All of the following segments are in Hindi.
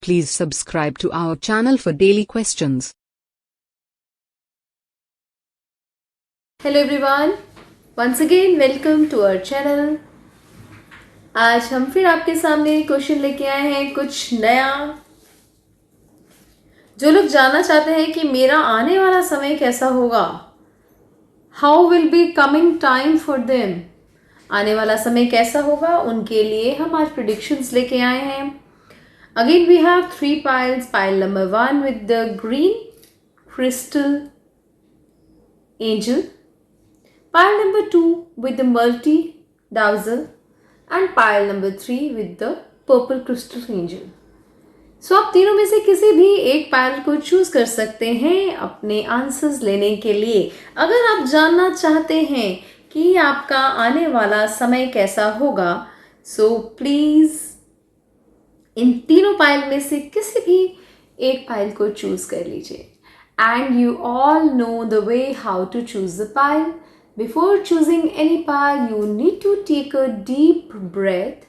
Please subscribe to our channel for daily questions. Hello everyone, once again welcome to our channel. आज हम फिर आपके सामने क्वेश्चन लेके आए हैं कुछ नया। जो लोग जानना चाहते हैं कि मेरा आने वाला समय कैसा होगा, how will be coming time for them, आने वाला समय कैसा होगा, उनके लिए हम आज प्रेडिक्शंस लेके आए हैं। Again we have 3 piles. Pile number 1 with the green crystal angel, pile number 2 with the multi dazzle, and pile number 3 with the purple crystal angel. सो आप तीनों में से किसी भी एक पाइल को चूज कर सकते हैं अपने आंसर्स लेने के लिए। अगर आप जानना चाहते हैं कि आपका आने वाला समय कैसा होगा, सो प्लीज इन तीनों पाइल में से किसी भी एक पाइल को चूज कर लीजिए। And you all know the way how to choose the pile. Before choosing any pile you need to take a deep breath.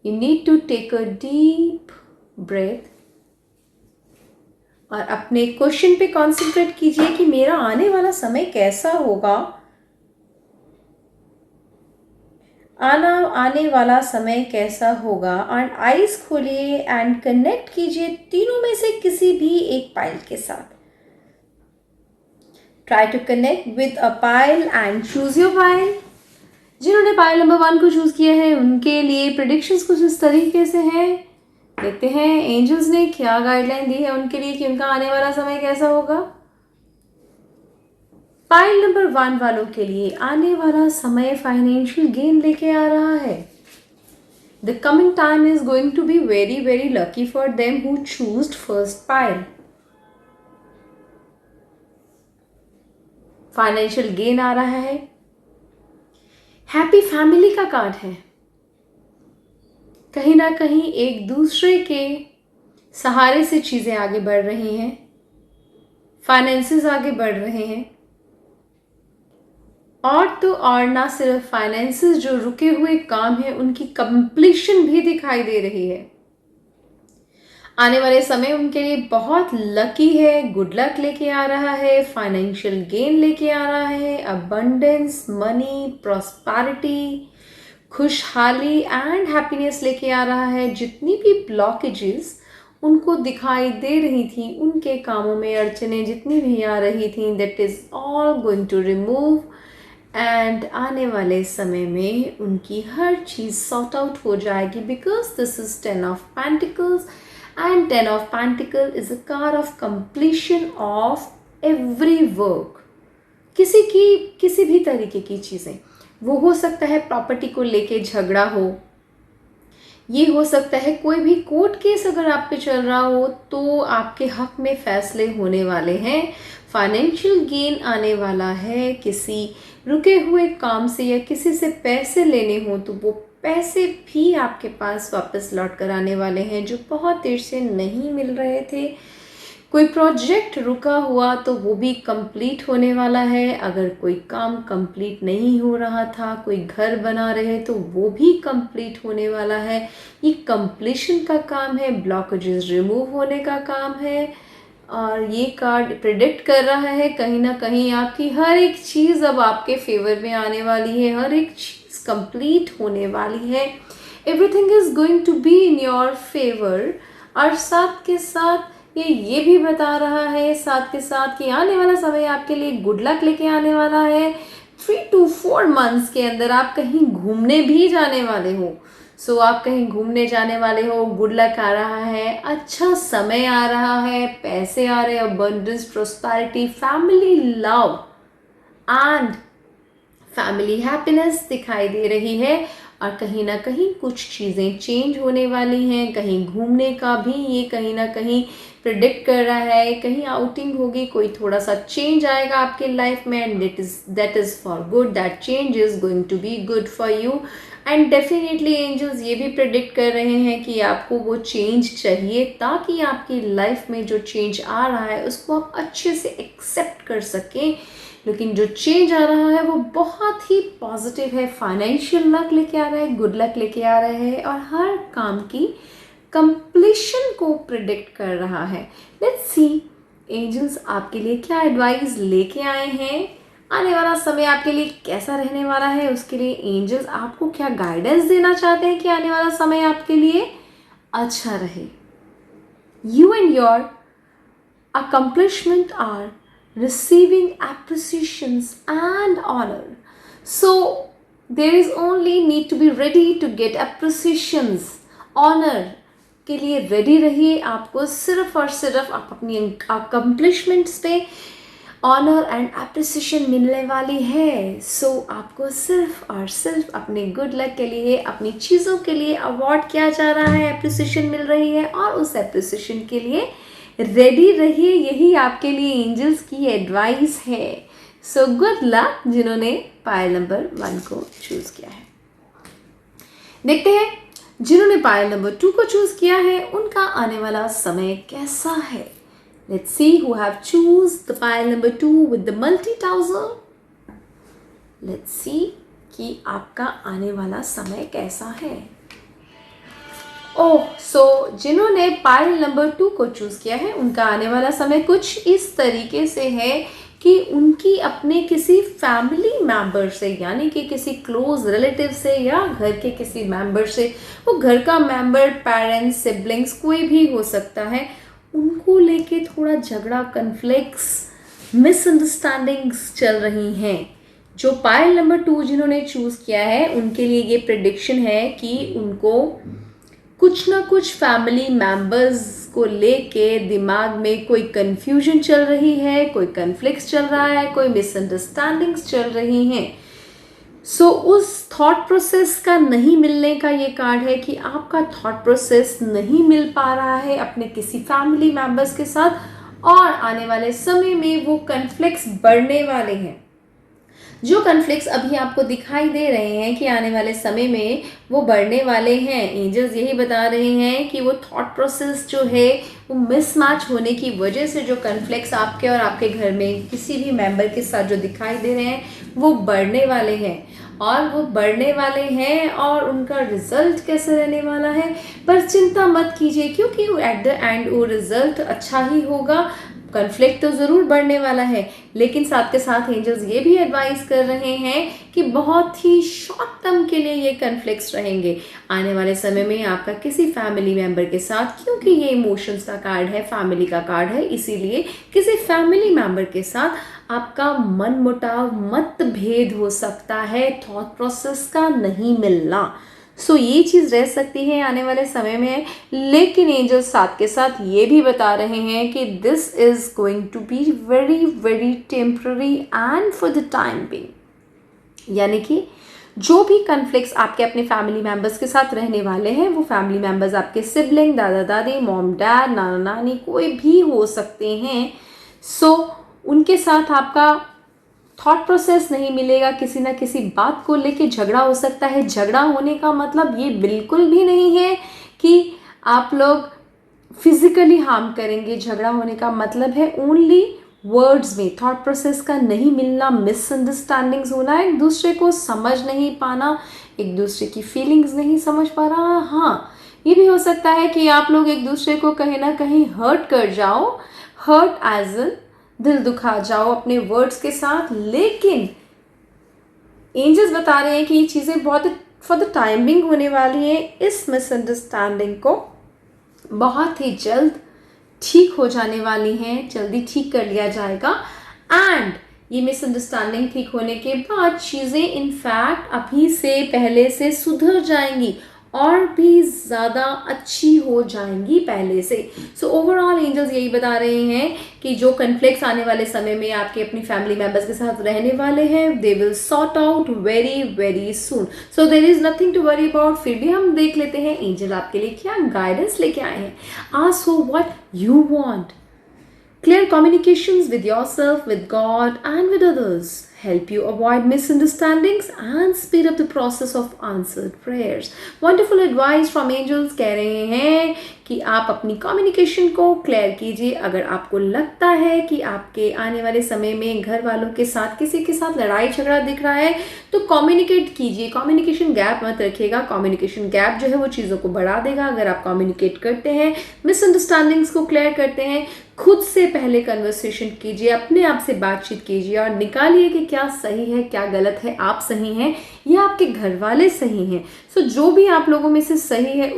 You need to take a deep breath और अपने क्वेश्चन पे कॉन्सेंट्रेट कीजिए कि मेरा आने वाला समय कैसा होगा। आने वाला समय कैसा होगा एंड आईज खोलिए एंड कनेक्ट कीजिए तीनों में से किसी भी एक पाइल के साथ। Try to connect with a pile and choose your pile. जिन्होंने पाइल नंबर 1 को चूज किया है उनके लिए प्रेडिक्शंस कुछ इस तरीके से हैं। देखते हैं एंजल्स ने क्या गाइडलाइन दी है उनके लिए कि उनका आने वाला समय कैसा होगा। पाइल नंबर 1 वालों के लिए आने वाला समय फाइनेंशियल गेन लेके आ रहा है। The coming time is going to be very very lucky for them who choosed first pile. Financial gain आ रहा है। हैप्पी फैमिली का कार्ड है। कहीं ना कहीं एक दूसरे के सहारे से चीजें आगे बढ़ रही हैं, फाइनेंसेस आगे बढ़ रहे हैं। और तो और ना सिर्फ फाइनेंसेस, जो रुके हुए काम है उनकी कंप्लीशन भी दिखाई दे रही है। आने वाले समय उनके लिए बहुत लकी है, गुड लक लेके आ रहा है, फाइनेंशियल गेन लेके आ रहा है, अबंडेंस, मनी, प्रॉस्पेरिटी, खुशहाली एंड हैप्पीनेस लेके आ रहा है। जितनी भी ब्लॉकेजेस उनको दिखाई दे रही थी, उनके कामों में अड़चने जितनी भी आ रही थी, that is all going to remove and आने वाले समय में उनकी हर चीज सॉर्ट आउट हो जाएगी। Because this is 10 of pentacles and 10 of pentacle is a card of completion of every work. किसी भी तरीके की चीजें, वो हो सकता है प्रॉपर्टी को लेके झगड़ा हो, ये हो सकता है कोई भी कोर्ट केस अगर आप पे चल रहा हो तो आपके हक में फैसले होने वाले हैं। फाइनेंशियल गेन आने वाला है। किसी रुके हुए काम से या किसी से पैसे लेने हो तो वो पैसे भी आपके पास वापस लौट कर आने वाले हैं जो बहुत देर से नहीं मिल रहे थे। कोई प्रोजेक्ट रुका हुआ तो वो भी कंप्लीट होने वाला है। अगर कोई काम कंप्लीट नहीं हो रहा था, कोई घर बना रहे तो वो भी कंप्लीट होने वाला है। ये कंप्लीशन का काम है, ब्लॉकेजेस रिमूव होने का काम है। और ये कार्ड प्रिडिक्ट कर रहा है कहीं ना कहीं आपकी हर एक चीज़ अब आपके फेवर में आने वाली है, हर एक चीज़ कंप्लीट होने वाली है। Everything is going to be in your favour. और साथ के साथ ये भी बता रहा है साथ के साथ कि आने वाला समय आपके लिए गुड लक लेके आने वाला है। 3 to 4 months के अंदर आप कहीं घूमने भी जाने वाले हो। सो आप कहीं घूमने जाने वाले हो, गुड लक आ रहा है, अच्छा समय आ रहा है, पैसे आ रहे हैं, abundance, prosperity, family love and family happiness दिखाई दे रही है। और कहीं ना कहीं कुछ चीज़ें चेंज होने वाली हैं। कहीं घूमने का भी ये कहीं ना कहीं प्रिडिक्ट कर रहा है। कहीं आउटिंग होगी, कोई थोड़ा सा चेंज आएगा आपके लाइफ में and that is for good. That change is going to be good for you and definitely angels ये भी प्रिडिक्ट कर रहे हैं कि आपको वो चेंज चाहिए ताकि आपकी लाइफ में जो चेंज आ रहा है उसको आप अच्छे से एक्सेप्ट कर सकें। लेकिन जो चेंज आ रहा है वो बहुत ही पॉजिटिव है। फाइनेंशियल लक लेके आ रहा है, गुड लक लेके आ रहा है और हर काम की कंप्लीशन को प्रिडिक्ट कर रहा है। लेट्स सी एंजल्स आपके लिए क्या एडवाइस लेके आए हैं, आने वाला समय आपके लिए कैसा रहने वाला है, उसके लिए एंजल्स आपको क्या गाइडेंस देना चाहते हैं कि आने वाला समय आपके लिए अच्छा रहे। You and your accomplishment are receiving appreciations and honor. So there is only need to be ready to get appreciations, honor के लिए रेडी रहिए। आपको सिर्फ और सिर्फ आप अपनी accomplishments पे ऑनर एंड अप्रिसिएशन मिलने वाली है। सो आपको सिर्फ और सिर्फ अपने गुड लक के लिए, अपनी चीज़ों के लिए अवार्ड किया जा रहा है, अप्रिसिएशन मिल रही है और उस अप्रिसिएशन के लिए रेडी रहिए। यही आपके लिए एंजल्स की एडवाइस है। सो गुड लक जिन्होंने पायल नंबर 1 को चूज किया है। देखते हैं जिन्होंने पायल नंबर 2 को चूज किया है उनका आने वाला समय कैसा है। Let's see who have choose the pile number 2 with the multi-towser. Let's see कि आपका आने वाला समय कैसा है। सो जिन्होंने पाइल नंबर 2 को चूज किया है उनका आने वाला समय कुछ इस तरीके से है कि उनकी अपने किसी फैमिली मेंबर से, यानी कि किसी क्लोज रिलेटिव से या घर के किसी मेंबर से, वो घर का मेंबर, पेरेंट्स, सिबलिंग्स, कोई भी हो सकता है, उनको लेके थोड़ा झगड़ा, कन्फ्लिक्ट्स, मिसअंडरस्टैंडिंग्स चल रही हैं। जो पाइल नंबर 2 जिन्होंने चूज किया है उनके लिए ये प्रेडिक्शन है कि उनको कुछ ना कुछ फैमिली मेंबर्स को लेके दिमाग में कोई कंफ्यूजन चल रही है, कोई कन्फ्लिक्ट्स चल रहा है, कोई मिसअंडरस्टैंडिंग्स चल रही हैं। सो उस थॉट प्रोसेस का नहीं मिलने का ये कार्ड है कि आपका थॉट प्रोसेस नहीं मिल पा रहा है अपने किसी फैमिली मेंबर्स के साथ और आने वाले समय में वो कन्फ्लिक्ट्स बढ़ने वाले हैं। जो कन्फ्लिक्ट्स अभी आपको दिखाई दे रहे हैं कि आने वाले समय में वो बढ़ने वाले हैं, एंजल्स यही बता रहे हैं कि वो थॉट प्रोसेस जो है वो मिसमैच होने की वजह से जो कन्फ्लिक्ट्स आपके और आपके घर में किसी भी मेंबर के साथ जो दिखाई दे रहे हैं वो बढ़ने वाले हैं और वो बढ़ने वाले हैं और उनका रिजल्ट कैसे रहने वाला है। पर चिंता मत कीजिए क्योंकि एट द एंड वो रिजल्ट अच्छा ही होगा। कन्फ्लिक्ट तो ज़रूर बढ़ने वाला है लेकिन साथ के साथ एंजल्स ये भी एडवाइस कर रहे हैं कि बहुत ही शॉर्ट टर्म के लिए ये कन्फ्लिक्ट्स रहेंगे आने वाले समय में आपका किसी फैमिली मेंबर के साथ, क्योंकि ये इमोशंस का कार्ड है, फैमिली का कार्ड है, इसीलिए किसी फैमिली मेंबर के साथ आपका मनमुटाव, मतभेद हो सकता है, थॉट प्रोसेस का नहीं मिलना। सो ये चीज़ रह सकती है आने वाले समय में, लेकिन एंजल्स साथ के साथ ये भी बता रहे हैं कि this is going to be very very temporary and for the time being. यानी कि जो भी कन्फ्लिक्ट्स आपके अपने फैमिली मेंबर्स के साथ रहने वाले हैं वो फैमिली मेंबर्स आपके सिबलिंग, दादा दादी, मॉम डैड, नाना नानी, कोई भी हो सकते हैं। सो उनके साथ आपका थॉट प्रोसेस नहीं मिलेगा, किसी ना किसी बात को लेके झगड़ा हो सकता है। झगड़ा होने का मतलब ये बिल्कुल भी नहीं है कि आप लोग फिजिकली हार्म करेंगे। झगड़ा होने का मतलब है ओनली वर्ड्स में थॉट प्रोसेस का नहीं मिलना, मिसअंडरस्टैंडिंग्स होना, एक दूसरे को समझ नहीं पाना, एक दूसरे की फीलिंग्स नहीं समझ पा रहा। हाँ, ये भी हो सकता है कि आप लोग एक दूसरे को कहीं ना कहीं हर्ट कर जाओ, हर्ट एज इन दिल दुखा जाओ अपने वर्ड्स के साथ। लेकिन एंजल्स बता रहे हैं कि ये चीज़ें बहुत फॉर द टाइमिंग होने वाली है। इस मिसअंडरस्टैंडिंग को बहुत ही जल्द ठीक हो जाने वाली हैं, जल्दी ठीक कर लिया जाएगा एंड ये मिसअंडरस्टैंडिंग ठीक होने के बाद चीज़ें इनफैक्ट अभी से पहले से सुधर जाएंगी और भी ज़्यादा अच्छी हो जाएंगी पहले से। सो ओवरऑल एंजल्स यही बता रहे हैं कि जो कन्फ्लिक्ट्स आने वाले समय में आपके अपनी फैमिली मेंबर्स के साथ रहने वाले हैं they will sort out very very soon. So there is nothing to worry about. फिर भी हम देख लेते हैं एंजल आपके लिए क्या गाइडेंस लेके आए हैं। Ask for what you want. Clear communications with yourself, with God and with others help you avoid misunderstandings and speed up the process of answered prayers. Wonderful advice from angels कह रहे हैं कि कि आप अपनी कम्युनिकेशन को क्लियर कीजिए। अगर आपको लगता है कि आपके आने वाले समय में घर वालों के साथ किसी के साथ लड़ाई झगड़ा दिख रहा है तो कम्युनिकेट कीजिए, कम्युनिकेशन गैप मत रखिएगा। कम्युनिकेशन गैप जो है वो चीज़ों को बढ़ा देगा। अगर आप कम्युनिकेट करते हैं, मिसअंडरस्टैंडिंग्स को क्लियर करते हैं, खुद से पहले कन्वर्सेशन कीजिए, अपने आप से बातचीत कीजिए और निकालिए कि क्या सही है क्या गलत है, आप सही हैं या आपके घर वाले सही हैं। सो जो भी आप लोगों में से सही है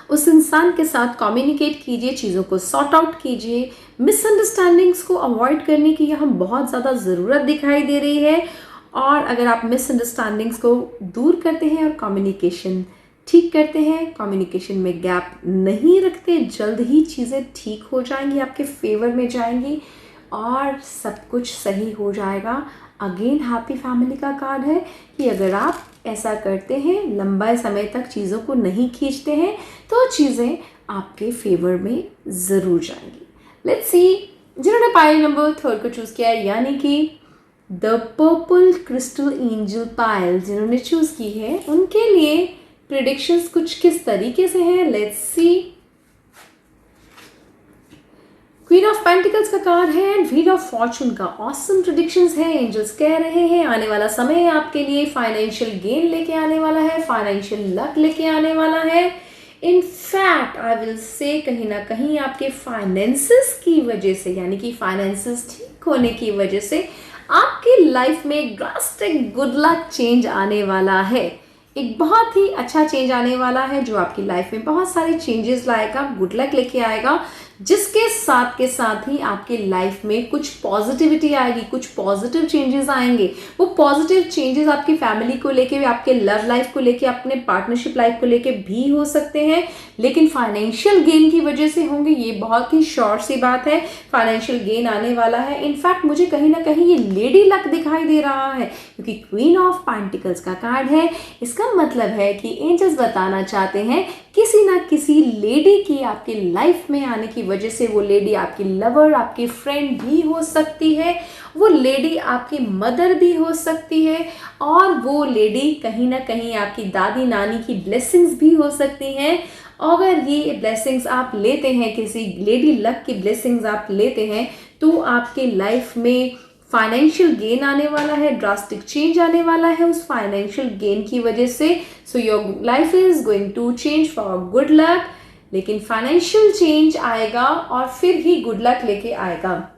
उस इंसान के साथ कम्युनिकेट कीजिए, चीज़ों को सॉर्ट आउट कीजिए। मिसअंडरस्टैंडिंग्स को अवॉइड करने की यहाँ बहुत ज़्यादा ज़रूरत दिखाई दे रही है। और अगर आप मिसअंडरस्टैंडिंग्स को दूर करते हैं और कम्युनिकेशन ठीक करते हैं, कम्युनिकेशन में गैप नहीं रखते, जल्द ही चीज़ें ठीक हो जाएंगी, आपके फेवर में जाएंगी और सब कुछ सही हो जाएगा। अगेन हैप्पी फैमिली का कार्ड है कि अगर आप ऐसा करते हैं, लंबा समय तक चीज़ों को नहीं खींचते हैं, तो चीज़ें आपके फेवर में ज़रूर जाएंगी। लेट्स सी जिन्होंने पायल नंबर 3 को चूज़ किया है, यानी कि द पर्पल क्रिस्टल एंजल पायल जिन्होंने चूज़ की है, उनके लिए प्रेडिक्शंस कुछ किस तरीके से हैं। Let's see. Queen of pentacles का कार्ड है एंड व्हील ऑफ फॉर्चून का ऑसम प्रेडिक्शंस है। एंजल्स कह रहे हैं आने वाला समय आपके लिए फाइनेंशियल गेन लेके आने वाला है, फाइनेंशियल लक लेके आने वाला है। In fact I will say कहीं ना कहीं आपके फाइनेंसेस की वजह से, यानी कि फाइनेंसेस ठीक होने की वजह से आपकी लाइफ में एक ड्रास्टिक गुड लक चेंज आने वाला है। एक बहुत ही अच्छा चेंज आने वाला है जो आपकी लाइफ में बहुत सारे चेंजेस लाएगा, गुड लक लेके आएगा, जिसके साथ के साथ ही आपकी लाइफ में कुछ पॉजिटिविटी आएगी, कुछ पॉजिटिव चेंजेस आएंगे। वो पॉजिटिव चेंजेस आपकी फैमिली को लेके, आपके लव लाइफ को लेके, अपने पार्टनरशिप लाइफ को लेके भी हो सकते हैं, लेकिन फाइनेंशियल गेन की वजह से होंगे। ये बहुत ही शॉर्ट सी बात है, फाइनेंशियल गेन आने वाला है। इनफैक्ट मुझे कहीं ना कहीं ये लेडी लक दिखाई दे रहा है क्योंकि क्वीन ऑफ पेंटिकल्स का कार्ड है। इसका मतलब है कि एंजल्स बताना चाहते हैं किसी ना किसी लेडी की आपकी लाइफ में आने की वजह से, वो लेडी आपकी लवर, आपकी फ्रेंड भी हो सकती है, वो लेडी आपकी मदर भी हो सकती है, और वो लेडी कहीं ना कहीं आपकी दादी नानी की ब्लेसिंग्स भी हो सकती हैं। अगर ये ब्लेसिंग्स आप लेते हैं, किसी लेडी लक की ब्लेसिंग्स आप लेते हैं, तो आपके लाइफ में फाइनेंशियल गेन आने वाला है, ड्रास्टिक चेंज आने वाला है उस फाइनेंशियल गेन की वजह से। So your life is going to change for good luck, लेकिन फाइनेंशियल चेंज आएगा और फिर ही गुड लक लेके आएगा।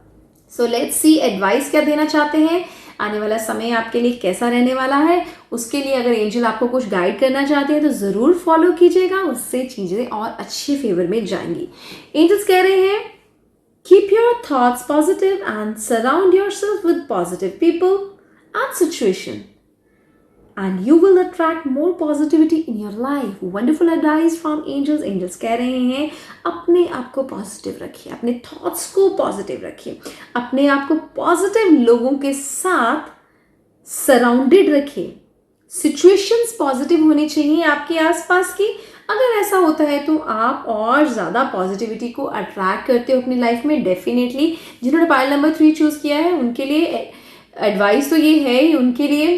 सो लेट्स सी एडवाइस क्या देना चाहते हैं, आने वाला समय आपके लिए कैसा रहने वाला है। उसके लिए अगर एंजल आपको कुछ गाइड करना चाहते हैं तो ज़रूर फॉलो कीजिएगा, उससे चीज़ें और अच्छे फेवर में जाएंगी। एंजल्स कह रहे हैं keep your thoughts positive and surround yourself with positive people and situation, and you will attract more positivity in your life. Wonderful advice from angels. Angels कह रहे हैं अपने आप को पॉजिटिव रखिए, अपने थॉट्स को पॉजिटिव रखिए, अपने आप को पॉजिटिव लोगों के साथ सराउंडेड रखिए। सिचुएशंस पॉजिटिव होनी चाहिए आपके आसपास की। अगर ऐसा होता है तो आप और ज़्यादा पॉजिटिविटी को अट्रैक्ट करते हो अपनी लाइफ में। डेफिनेटली जिन्होंने पायल नंबर 3 चूज़ किया है उनके लिए एडवाइस तो ये है ही, उनके लिए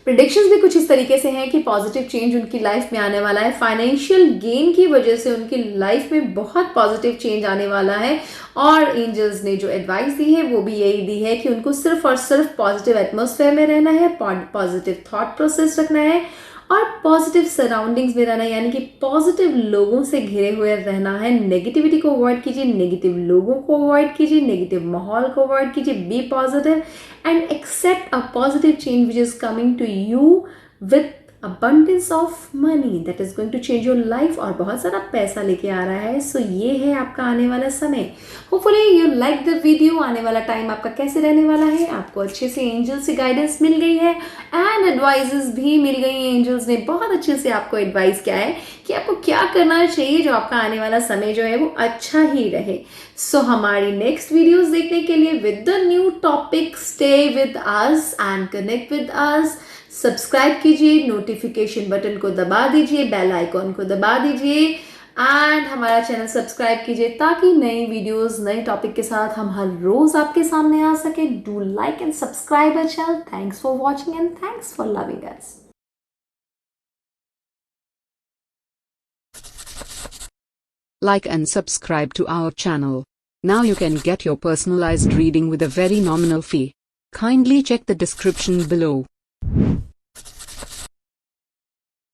प्रेडिक्शंस भी कुछ इस तरीके से हैं कि पॉजिटिव चेंज उनकी लाइफ में आने वाला है। फाइनेंशियल गेन की वजह से उनकी लाइफ में बहुत पॉजिटिव चेंज आने वाला है। और एंजल्स ने जो एडवाइस दी है वो भी यही दी है कि उनको सिर्फ और सिर्फ पॉजिटिव एटमॉस्फेयर में रहना है, पॉजिटिव थॉट प्रोसेस रखना है और पॉजिटिव सराउंडिंग्स में रहना है, यानी कि पॉजिटिव लोगों से घिरे हुए रहना है। नेगेटिविटी को अवॉइड कीजिए, नेगेटिव लोगों को अवॉइड कीजिए, नेगेटिव माहौल को अवॉइड कीजिए। Be positive and accept a positive change which is coming to you with abundance of money that is going to change your life और बहुत सारा पैसा लेके आ रहा है। सो ये है आपका आने वाला समय। Hopefully you like the video. आने वाला टाइम आपका कैसे रहने वाला है, आपको अच्छे से एंजल से गाइडेंस मिल गई है एंड एडवाइजेस भी मिल गई हैं। एंजल्स ने बहुत अच्छे से आपको एडवाइस किया है कि आपको क्या करना चाहिए जो आपका आने वाला समय जो है वो अच्छा ही रहे। सो हमारी नेक्स्ट वीडियोस देखने के लिए with the new topic stay with us and connect with us. Subscribe कीजिए, नोटिफिकेशन बटन को दबा दीजिए, बेल आइकॉन को दबा दीजिए एंड हमारा चैनल सब्सक्राइब कीजिए ताकि नई वीडियोस नए टॉपिक के साथ हम हर रोज आपके सामने आ सके। Do like and subscribe our channel. Thanks for watching and thanks for loving us. like and subscribe to our channel. Now you can get your personalized reading with a very nominal fee. Kindly check the description below.